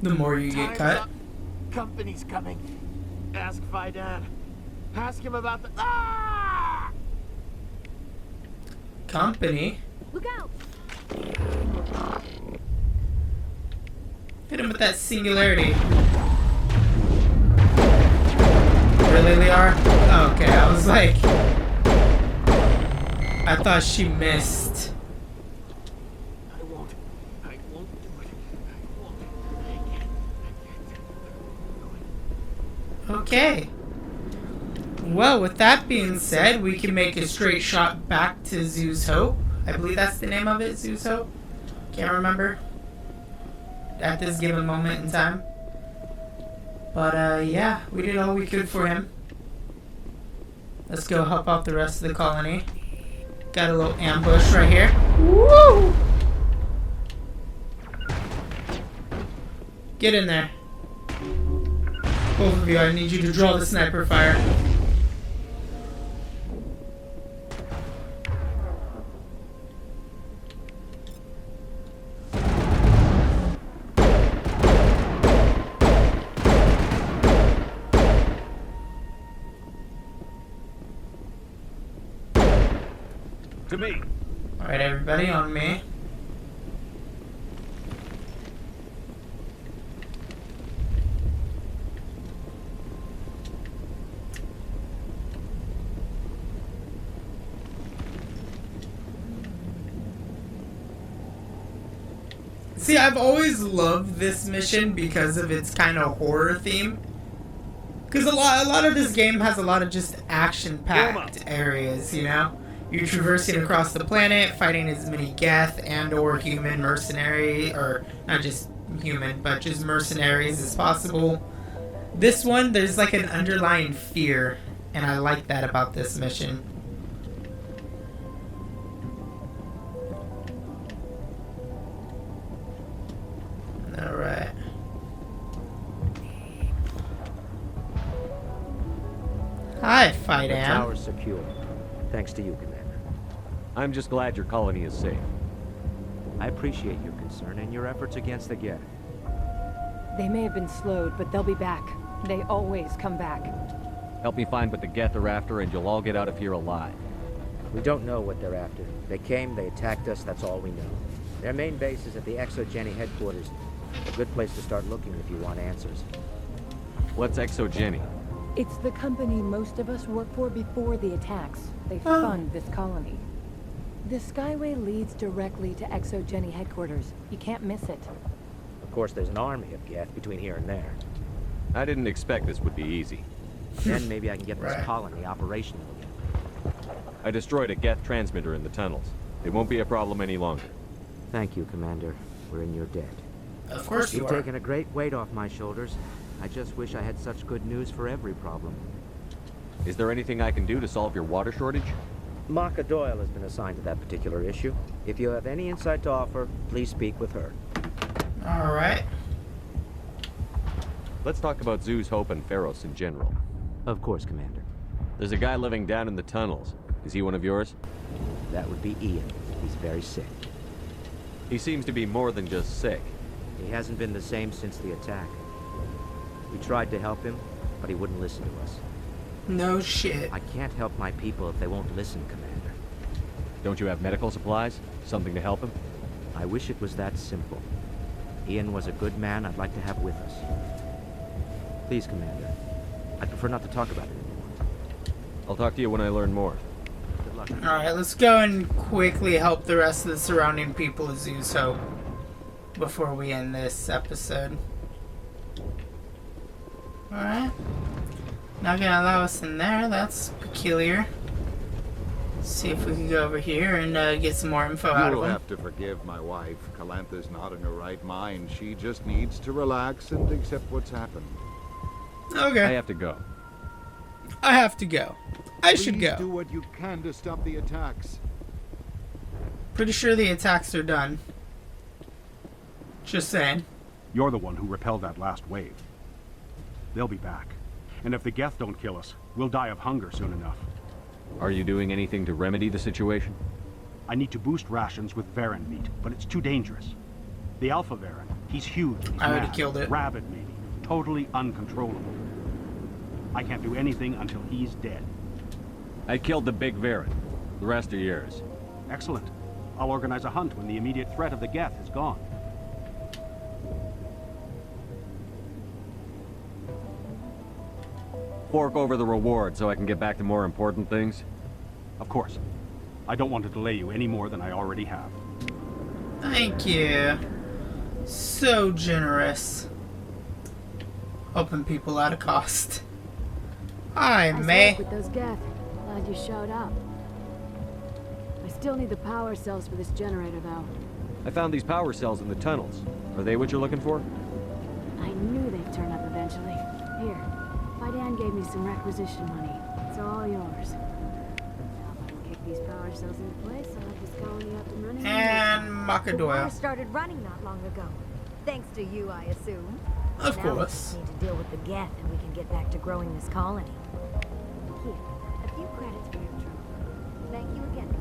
Speaker 1: The more you get
Speaker 14: time's
Speaker 1: cut.
Speaker 14: up. Company's coming. Ask Fidan. Ask him about the...
Speaker 1: Company.
Speaker 8: Look out!
Speaker 1: Hit him with that singularity. Really, Liara? Oh, okay, I was like... I thought she missed.
Speaker 14: I won't do it. I won't. I can't.
Speaker 1: Okay. Well, with that being said, we can make a straight shot back to Zeus Hope. I believe that's the name of it, Zeus Hope. Can't remember. At this given moment in time. But, yeah, we did all we could for him. Let's go help out the rest of the colony. Got a little ambush right here. Woo! Get in there. Both of you, I need you to draw the sniper fire.
Speaker 9: To me.
Speaker 1: Alright, everybody, on me. See, I've always loved this mission because of its kind of horror theme. Because a lot of this game has a lot of just action-packed areas, you know? You're traversing across the planet, fighting as many Geth and or human mercenary, or not just human, but just mercenaries as possible. This one, there's like an underlying fear, and I like that about this mission. Alright. Hi, Fidan.
Speaker 13: The tower's secure. Thanks to you, Commander.
Speaker 3: I'm just glad your colony is safe.
Speaker 13: I appreciate your concern and your efforts against the Geth.
Speaker 12: They may have been slowed, but they'll be back. They always come back.
Speaker 3: Help me find what the Geth are after, and you'll all get out of here alive.
Speaker 13: We don't know what they're after. They came, they attacked us, that's all we know. Their main base is at the Exogeny headquarters. A good place to start looking if you want answers.
Speaker 3: What's Exogeny?
Speaker 12: It's the company most of us worked for before the attacks. They fund this colony. The Skyway leads directly to Exogeny headquarters. You can't miss it.
Speaker 13: Of course, there's an army of Geth between here and there.
Speaker 3: I didn't expect this would be easy.
Speaker 13: Then maybe I can get this colony operational again.
Speaker 3: I destroyed a Geth transmitter in the tunnels. It won't be a problem any longer.
Speaker 13: Thank you, Commander. We're in your debt.
Speaker 1: Of course you
Speaker 13: You've
Speaker 1: are.
Speaker 13: taken a great weight off my shoulders. I just wish I had such good news for every problem.
Speaker 3: Is there anything I can do to solve your water shortage?
Speaker 13: Maka Doyle has been assigned to that particular issue. If you have any insight to offer, please speak with her.
Speaker 1: Alright.
Speaker 3: Let's talk about Zoo's Hope and Feros in general.
Speaker 13: Of course, Commander.
Speaker 3: There's a guy living down in the tunnels. Is he one of yours?
Speaker 13: That would be Ian. He's very sick.
Speaker 3: He seems to be more than just sick.
Speaker 13: He hasn't been the same since the attack. We tried to help him, but he wouldn't listen to us.
Speaker 1: No shit.
Speaker 13: I can't help my people if they won't listen, Commander.
Speaker 3: Don't you have medical supplies? Something to help him?
Speaker 13: I wish it was that simple. Ian was a good man I'd like to have with us. Please, Commander. I'd prefer not to talk about it anymore.
Speaker 3: I'll talk to you when I learn more.
Speaker 13: Good luck.
Speaker 1: Alright, let's go and quickly help the rest of the surrounding people of Zoo's Hope before we end this episode. Alright. Not gonna allow us in there, that's peculiar. Let's see if we can go over here and get some more info out of
Speaker 11: You'll
Speaker 1: him.
Speaker 11: have to forgive my wife. Calantha's not in her right mind. She just needs to relax and accept what's happened.
Speaker 1: Okay.
Speaker 3: I have to go.
Speaker 1: I have to go. I should
Speaker 11: Please
Speaker 1: go.
Speaker 11: do what you can to stop the attacks.
Speaker 1: Pretty sure the attacks are done. Just saying.
Speaker 10: You're the one who repelled that last wave. They'll be back. And if the Geth don't kill us, we'll die of hunger soon enough.
Speaker 3: Are you doing anything to remedy the situation?
Speaker 10: I need to boost rations with Varen meat, but it's too dangerous. The Alpha Varen, he's huge. He's
Speaker 1: I already
Speaker 10: mad,
Speaker 1: killed it.
Speaker 10: Rabid, maybe. Totally uncontrollable. I can't do anything until he's dead.
Speaker 3: I killed the big Varen. The rest are yours.
Speaker 10: Excellent. I'll organize a hunt when the immediate threat of the Geth is gone.
Speaker 3: Fork over the reward so I can get back to more important things?
Speaker 10: Of course. I don't want to delay you any more than I already have.
Speaker 1: Thank you. So generous. Helping people at a cost. Hi, May.
Speaker 8: With those Geth. Glad you showed up. I still need the power cells for this generator, though.
Speaker 3: I found these power cells in the tunnels. Are they what you're looking for?
Speaker 8: I knew they'd turn up eventually. Here, Fidan gave me some requisition money. It's all yours. Now if I can kick these power cells into place, I'll have this colony up and running.
Speaker 1: And Maka
Speaker 15: The
Speaker 1: Doyle.
Speaker 15: war started running not long ago. Thanks to you, I assume.
Speaker 1: Of
Speaker 15: Now
Speaker 1: course.
Speaker 15: we just need to deal with the Geth and we can get back to growing this colony. Here, a few credits for your trouble. Thank you again.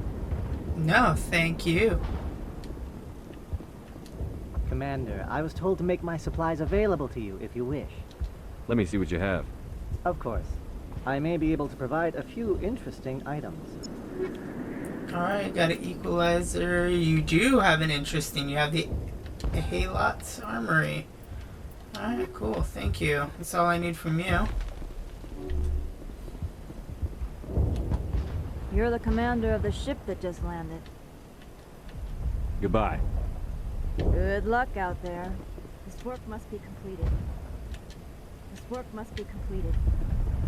Speaker 1: No, thank you.
Speaker 16: Commander, I was told to make my supplies available to you if you wish.
Speaker 3: Let me see what you have.
Speaker 16: Of course. I may be able to provide a few interesting items.
Speaker 1: Alright, got an equalizer. You do have an interesting. You have the Halot's Armory. Alright, cool. Thank you. That's all I need from you.
Speaker 17: You're the commander of the ship that just landed.
Speaker 3: Goodbye.
Speaker 17: Good luck out there. This work must be completed. This work must be completed.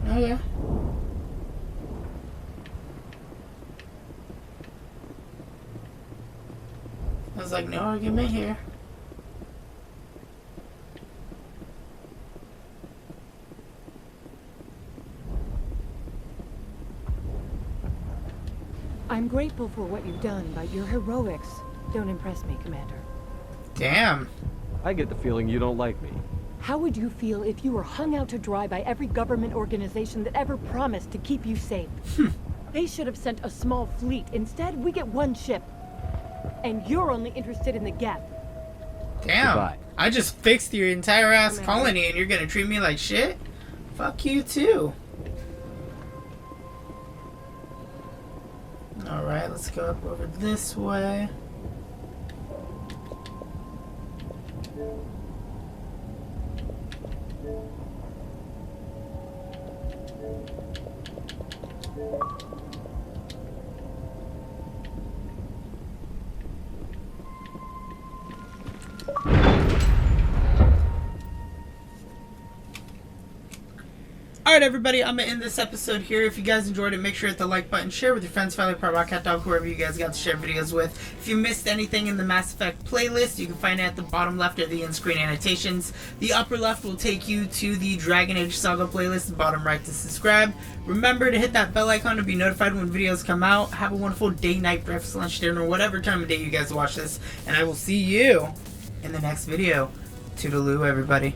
Speaker 1: Oh, yeah. I was like, no argument here.
Speaker 12: I'm grateful for what you've done, but your heroics don't impress me, Commander.
Speaker 1: Damn.
Speaker 3: I get the feeling you don't like me.
Speaker 12: How would you feel if you were hung out to dry by every government organization that ever promised to keep you safe? They should have sent a small fleet. Instead, we get one ship. And you're only interested in the Geth.
Speaker 1: Damn.
Speaker 3: Goodbye.
Speaker 1: I just fixed your entire ass colony and you're gonna treat me like shit? Fuck you too. Alright, let's go up over this way. Alright everybody, I'm going to end this episode here. If you guys enjoyed it, make sure to hit the like button, share with your friends, family, part cat dog, whoever you guys got to share videos with. If you missed anything in the Mass Effect playlist, you can find it at the bottom left of the in-screen annotations. The upper left will take you to the Dragon Age Saga playlist, the bottom right to subscribe. Remember to hit that bell icon to be notified when videos come out. Have a wonderful day, night, breakfast, lunch, dinner, whatever time of day you guys watch this. And I will see you in the next video. Toodaloo, everybody.